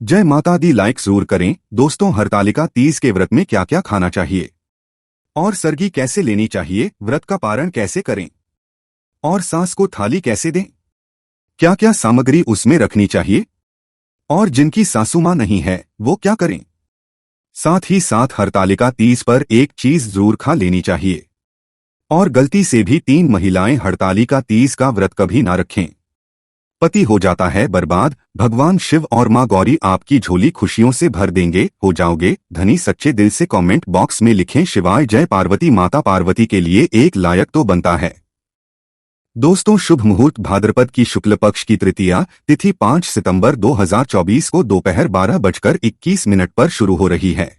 जय माता दी। लाइक जरूर करें। दोस्तों, हरतालिका तीज के व्रत में क्या क्या खाना चाहिए और सरगी कैसे लेनी चाहिए, व्रत का पारण कैसे करें और सास को थाली कैसे दें, क्या क्या सामग्री उसमें रखनी चाहिए और जिनकी सासू मां नहीं है वो क्या करें। साथ ही साथ हरतालिका तीज पर एक चीज जरूर खा लेनी चाहिए और गलती से भी 3 महिलाएं हरतालिका तीज का व्रत कभी ना रखें। पति हो जाता है बर्बाद। भगवान शिव और मां गौरी आपकी झोली खुशियों से भर देंगे, हो जाओगे धनी। सच्चे दिल से कमेंट बॉक्स में लिखें शिवाय जय पार्वती। माता पार्वती के लिए एक लायक तो बनता है। दोस्तों, शुभ मुहूर्त भाद्रपद की शुक्ल पक्ष की तृतीया तिथि 5 सितंबर 2024 को दोपहर 12:21 पर शुरू हो रही है।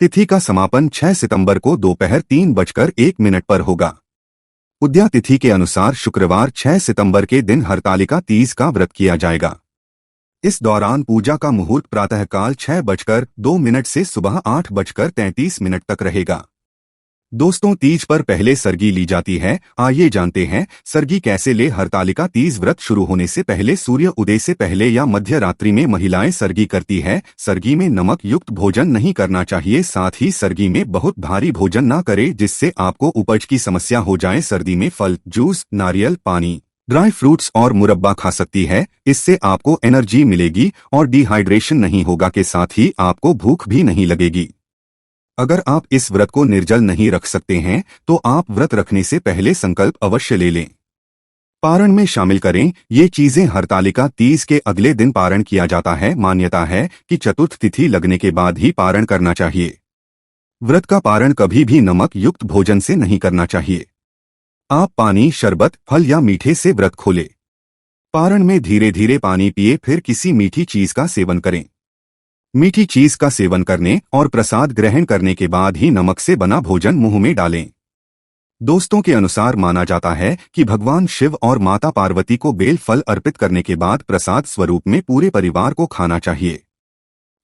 तिथि का समापन 6 सितंबर को दोपहर 3:01 पर होगा। उदया तिथि के अनुसार शुक्रवार 6 सितंबर के दिन हरतालिका तीज का व्रत किया जाएगा। इस दौरान पूजा का मुहूर्त प्रातःकाल 6:02 से सुबह 8:33 तक रहेगा। दोस्तों, तीज पर पहले सरगी ली जाती है। आइए जानते हैं सरगी कैसे ले। हरतालिका तीज व्रत शुरू होने से पहले सूर्य उदय से पहले या मध्य रात्रि में महिलाएं सरगी करती है। सरगी में नमक युक्त भोजन नहीं करना चाहिए। साथ ही सरगी में बहुत भारी भोजन ना करे जिससे आपको उपज की समस्या हो जाए। सर्दी में फल, जूस, नारियल पानी, ड्राई फ्रूट्स और मुरब्बा खा सकती है। इससे आपको एनर्जी मिलेगी और डिहाइड्रेशन नहीं होगा के साथ ही आपको भूख भी नहीं लगेगी। अगर आप इस व्रत को निर्जल नहीं रख सकते हैं तो आप व्रत रखने से पहले संकल्प अवश्य ले लें। पारण में शामिल करें ये चीजें। हरतालिका तीज के अगले दिन पारण किया जाता है। मान्यता है कि चतुर्थ तिथि लगने के बाद ही पारण करना चाहिए। व्रत का पारण कभी भी नमक युक्त भोजन से नहीं करना चाहिए। आप पानी, शरबत, फल या मीठे से व्रत खोलें। पारण में धीरे धीरे पानी पिए, फिर किसी मीठी चीज का सेवन करें। मीठी चीज का सेवन करने और प्रसाद ग्रहण करने के बाद ही नमक से बना भोजन मुंह में डालें। दोस्तों के अनुसार माना जाता है कि भगवान शिव और माता पार्वती को बेल फल अर्पित करने के बाद प्रसाद स्वरूप में पूरे परिवार को खाना चाहिए।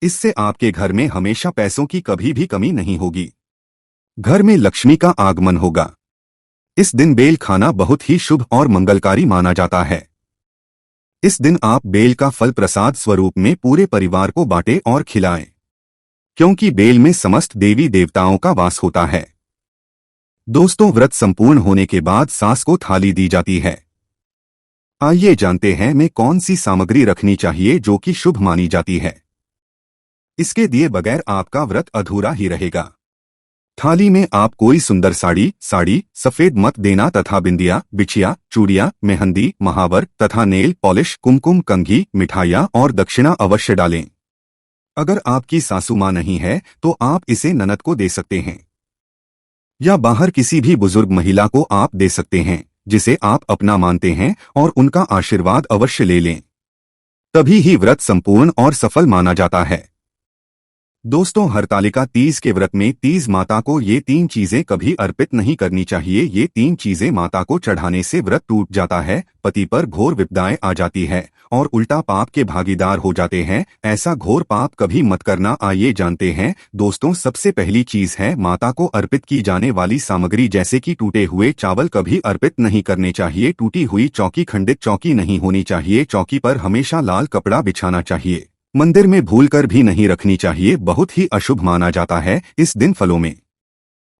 इससे आपके घर में हमेशा पैसों की कभी भी कमी नहीं होगी। घर में लक्ष्मी का आगमन होगा। इस दिन बेल खाना बहुत ही शुभ और मंगलकारी माना जाता है। इस दिन आप बेल का फल प्रसाद स्वरूप में पूरे परिवार को बांटें और खिलाएं, क्योंकि बेल में समस्त देवी देवताओं का वास होता है। दोस्तों, व्रत संपूर्ण होने के बाद सास को थाली दी जाती है। आइए जानते हैं में कौन सी सामग्री रखनी चाहिए जो कि शुभ मानी जाती है। इसके दिए बगैर आपका व्रत अधूरा ही रहेगा। थाली में आप कोई सुंदर साड़ी सफेद मत देना तथा बिंदिया, बिछिया, चूड़ियां, मेहंदी, महावर तथा नेल पॉलिश, कुमकुम, कंघी, मिठाइयां और दक्षिणा अवश्य डालें। अगर आपकी सासू मां नहीं है तो आप इसे ननद को दे सकते हैं या बाहर किसी भी बुजुर्ग महिला को आप दे सकते हैं जिसे आप अपना मानते हैं और उनका आशीर्वाद अवश्य ले लें। तभी ही व्रत संपूर्ण और सफल माना जाता है। दोस्तों, हरतालिका तीज के व्रत में तीज माता को ये 3 चीजें कभी अर्पित नहीं करनी चाहिए। ये 3 चीजें माता को चढ़ाने से व्रत टूट जाता है, पति पर घोर विपदाएं आ जाती है और उल्टा पाप के भागीदार हो जाते हैं। ऐसा घोर पाप कभी मत करना। आइए जानते हैं। दोस्तों, सबसे पहली चीज है माता को अर्पित की जाने वाली सामग्री, जैसे कि टूटे हुए चावल कभी अर्पित नहीं करने चाहिए। टूटी हुई चौकी, खंडित चौकी नहीं होनी चाहिए। चौकी पर हमेशा लाल कपड़ा बिछाना चाहिए। मंदिर में भूलकर भी नहीं रखनी चाहिए, बहुत ही अशुभ माना जाता है। इस दिन फलों में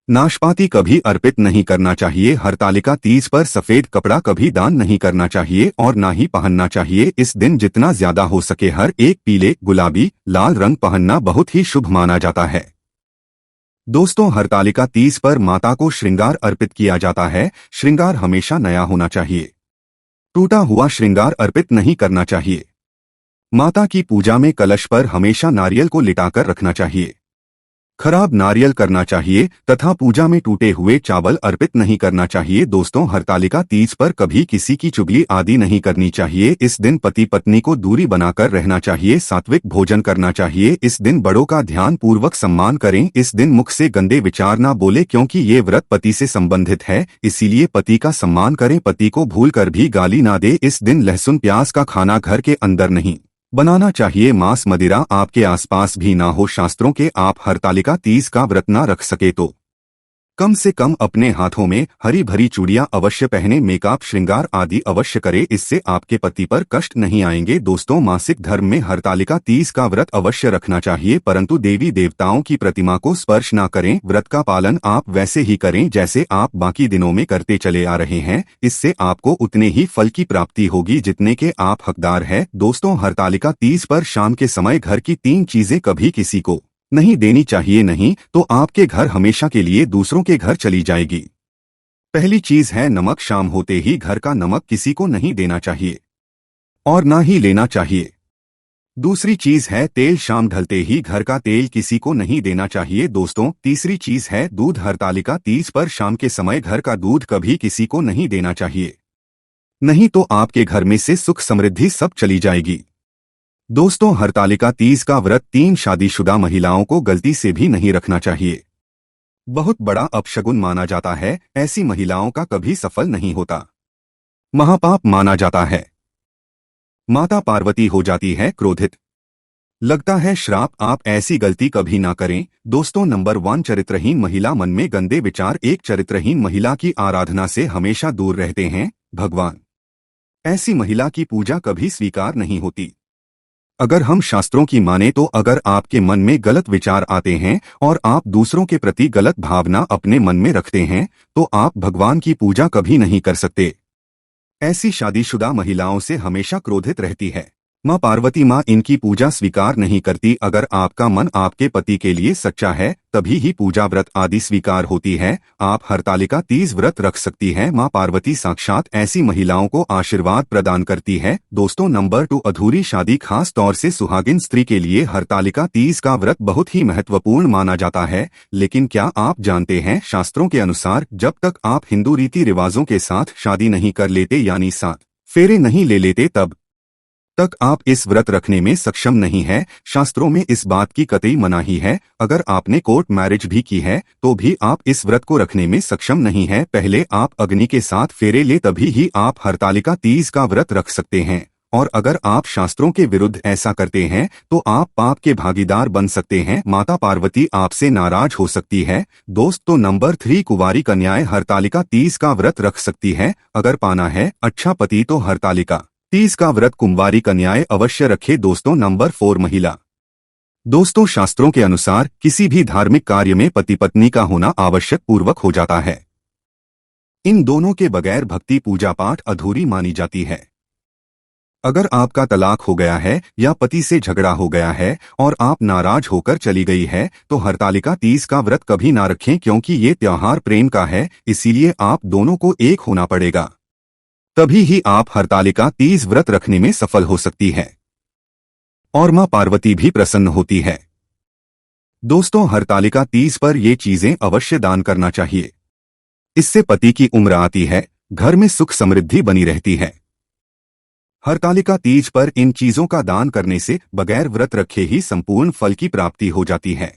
नाशपाती कभी अर्पित नहीं करना चाहिए। हरतालिका तीज पर सफेद कपड़ा कभी दान नहीं करना चाहिए और ना ही पहनना चाहिए। इस दिन जितना ज्यादा हो सके हर एक पीले, गुलाबी, लाल रंग पहनना बहुत ही शुभ माना जाता है। दोस्तों, हरतालिका तीज पर माता को श्रृंगार अर्पित किया जाता है। श्रृंगार हमेशा नया होना चाहिए। टूटा हुआ श्रृंगार अर्पित नहीं करना चाहिए। माता की पूजा में कलश पर हमेशा नारियल को लिटाकर रखना चाहिए। खराब नारियल करना चाहिए तथा पूजा में टूटे हुए चावल अर्पित नहीं करना चाहिए। दोस्तों, हरतालिका तीज पर कभी किसी की चुगली आदि नहीं करनी चाहिए। इस दिन पति पत्नी को दूरी बनाकर रहना चाहिए। सात्विक भोजन करना चाहिए। इस दिन बड़ों का ध्यान पूर्वक सम्मान करें। इस दिन मुख से गंदे विचार ना बोले, क्योंकि ये व्रत पति से संबंधित है, इसीलिए पति का सम्मान करें। पति को भूलकर भी गाली ना दे। इस दिन लहसुन प्याज का खाना घर के अंदर नहीं बनाना चाहिए। मांस मदिरा आपके आसपास भी ना हो। शास्त्रों के आप हरतालिका तीज का व्रत ना रख सके तो कम से कम अपने हाथों में हरी भरी चूड़ियां अवश्य पहने, मेकअप श्रृंगार आदि अवश्य करे, इससे आपके पति पर कष्ट नहीं आएंगे। दोस्तों, मासिक धर्म में हरतालिका तीज का व्रत अवश्य रखना चाहिए, परंतु देवी देवताओं की प्रतिमा को स्पर्श न करें। व्रत का पालन आप वैसे ही करें जैसे आप बाकी दिनों में करते चले आ रहे हैं, इससे आपको उतने ही फल की प्राप्ति होगी जितने के आप हकदार हैं। दोस्तों, हरतालिका तीज पर शाम के समय घर की 3 चीजें कभी किसी को नहीं देनी चाहिए, नहीं तो आपके घर हमेशा के लिए दूसरों के घर चली जाएगी। पहली चीज है नमक। शाम होते ही घर का नमक किसी को नहीं देना चाहिए और ना ही लेना चाहिए। दूसरी चीज है तेल। शाम ढलते ही घर का तेल किसी को नहीं देना चाहिए। दोस्तों, तीसरी चीज है दूध। हरतालिका तीज पर शाम के समय घर का दूध कभी किसी को नहीं देना चाहिए, नहीं तो आपके घर में से सुख समृद्धि सब चली जाएगी। दोस्तों, हरतालिका तीज का व्रत 3 शादीशुदा महिलाओं को गलती से भी नहीं रखना चाहिए। बहुत बड़ा अपशगुन माना जाता है, ऐसी महिलाओं का कभी सफल नहीं होता, महापाप माना जाता है। माता पार्वती हो जाती है क्रोधित, लगता है श्राप। आप ऐसी गलती कभी ना करें। दोस्तों, नंबर 1, चरित्रहीन महिला। मन में गंदे विचार। एक चरित्रहीन महिला की आराधना से हमेशा दूर रहते हैं भगवान। ऐसी महिला की पूजा कभी स्वीकार नहीं होती। अगर हम शास्त्रों की माने तो अगर आपके मन में गलत विचार आते हैं और आप दूसरों के प्रति गलत भावना अपने मन में रखते हैं तो आप भगवान की पूजा कभी नहीं कर सकते। ऐसी शादीशुदा महिलाओं से हमेशा क्रोधित रहती है। माँ पार्वती माँ इनकी पूजा स्वीकार नहीं करती। अगर आपका मन आपके पति के लिए सच्चा है तभी ही पूजा व्रत आदि स्वीकार होती है। आप हरतालिका तीज व्रत रख सकती हैं। माँ पार्वती साक्षात ऐसी महिलाओं को आशीर्वाद प्रदान करती है। दोस्तों, नंबर 2, अधूरी शादी। खास तौर से सुहागिन स्त्री के लिए हरतालिका तीज का व्रत बहुत ही महत्वपूर्ण माना जाता है। लेकिन क्या आप जानते हैं, शास्त्रों के अनुसार जब तक आप हिंदू रीति रिवाजों के साथ शादी नहीं कर लेते यानी 7 फेरे नहीं ले लेते तब तक आप इस व्रत रखने में सक्षम नहीं है। शास्त्रों में इस बात की कतई मनाही है। अगर आपने कोर्ट मैरिज भी की है तो भी आप इस व्रत को रखने में सक्षम नहीं है। पहले आप अग्नि के साथ फेरे ले तभी ही आप हरतालिका तीज का व्रत रख सकते हैं। और अगर आप शास्त्रों के विरुद्ध ऐसा करते हैं तो आप पाप के भागीदार बन सकते हैं। माता पार्वती आपसे नाराज हो सकती है। दोस्तों, नंबर 3, कुंवारी कन्याएं हरतालिका तीज का व्रत रख सकती है। अगर पाना है अच्छा पति तो हरतालिका तीज का व्रत कुंवारी कन्याएं अवश्य रखे। दोस्तों, नंबर 4, महिला। दोस्तों, शास्त्रों के अनुसार किसी भी धार्मिक कार्य में पति पत्नी का होना आवश्यक पूर्वक हो जाता है। इन दोनों के बगैर भक्ति पूजा पाठ अधूरी मानी जाती है। अगर आपका तलाक हो गया है या पति से झगड़ा हो गया है और आप नाराज होकर चली गई है तो हरतालिका तीज का व्रत कभी ना रखें, क्योंकि ये त्योहार प्रेम का है। इसीलिए आप दोनों को एक होना पड़ेगा, तभी ही आप हरतालिका तीज व्रत रखने में सफल हो सकती है और मां पार्वती भी प्रसन्न होती है। दोस्तों, हरतालिका तीज पर ये चीजें अवश्य दान करना चाहिए। इससे पति की उम्र आती है, घर में सुख समृद्धि बनी रहती है। हरतालिका तीज पर इन चीजों का दान करने से बगैर व्रत रखे ही संपूर्ण फल की प्राप्ति हो जाती है।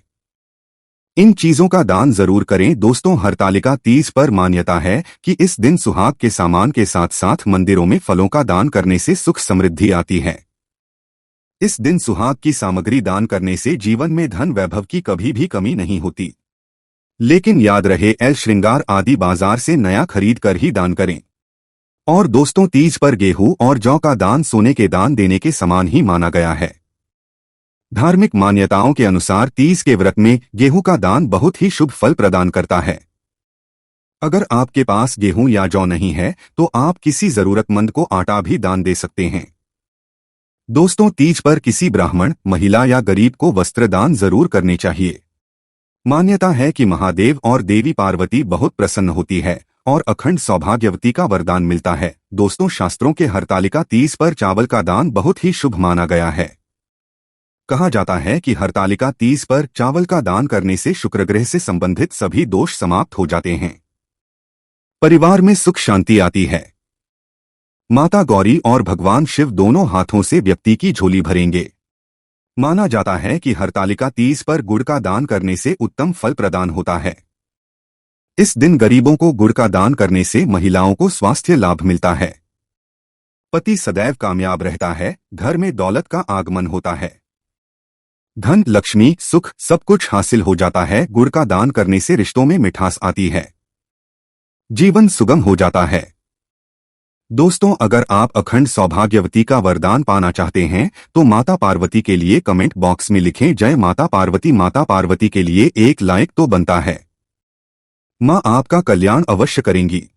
इन चीजों का दान जरूर करें। दोस्तों, हरतालिका तीज पर मान्यता है कि इस दिन सुहाग के सामान के साथ साथ मंदिरों में फलों का दान करने से सुख समृद्धि आती है। इस दिन सुहाग की सामग्री दान करने से जीवन में धन वैभव की कभी भी कमी नहीं होती। लेकिन याद रहे, श्रृंगार आदि बाजार से नया खरीद कर ही दान करें। और दोस्तों, तीज पर गेहूं और जौ का दान सोने के दान देने के समान ही माना गया है। धार्मिक मान्यताओं के अनुसार तीज के व्रत में गेहूं का दान बहुत ही शुभ फल प्रदान करता है। अगर आपके पास गेहूं या जौ नहीं है तो आप किसी जरूरतमंद को आटा भी दान दे सकते हैं। दोस्तों, तीज पर किसी ब्राह्मण, महिला या गरीब को वस्त्र दान जरूर करने चाहिए। मान्यता है कि महादेव और देवी पार्वती बहुत प्रसन्न होती है और अखंड सौभाग्यवती का वरदान मिलता है। दोस्तों, शास्त्रों के हरतालिका तीज पर चावल का दान बहुत ही शुभ माना गया है। कहा जाता है कि हरतालिका तीज पर चावल का दान करने से शुक्र ग्रह से संबंधित सभी दोष समाप्त हो जाते हैं, परिवार में सुख शांति आती है। माता गौरी और भगवान शिव दोनों हाथों से व्यक्ति की झोली भरेंगे। माना जाता है कि हरतालिका तीज पर गुड़ का दान करने से उत्तम फल प्रदान होता है। इस दिन गरीबों को गुड़ का दान करने से महिलाओं को स्वास्थ्य लाभ मिलता है। पति सदैव कामयाब रहता है, घर में दौलत का आगमन होता है। धन, लक्ष्मी, सुख सब कुछ हासिल हो जाता है। गुड़ का दान करने से रिश्तों में मिठास आती है, जीवन सुगम हो जाता है। दोस्तों, अगर आप अखंड सौभाग्यवती का वरदान पाना चाहते हैं तो माता पार्वती के लिए कमेंट बॉक्स में लिखें जय माता पार्वती। माता पार्वती के लिए एक लाइक तो बनता है। मां आपका कल्याण अवश्य करेंगी।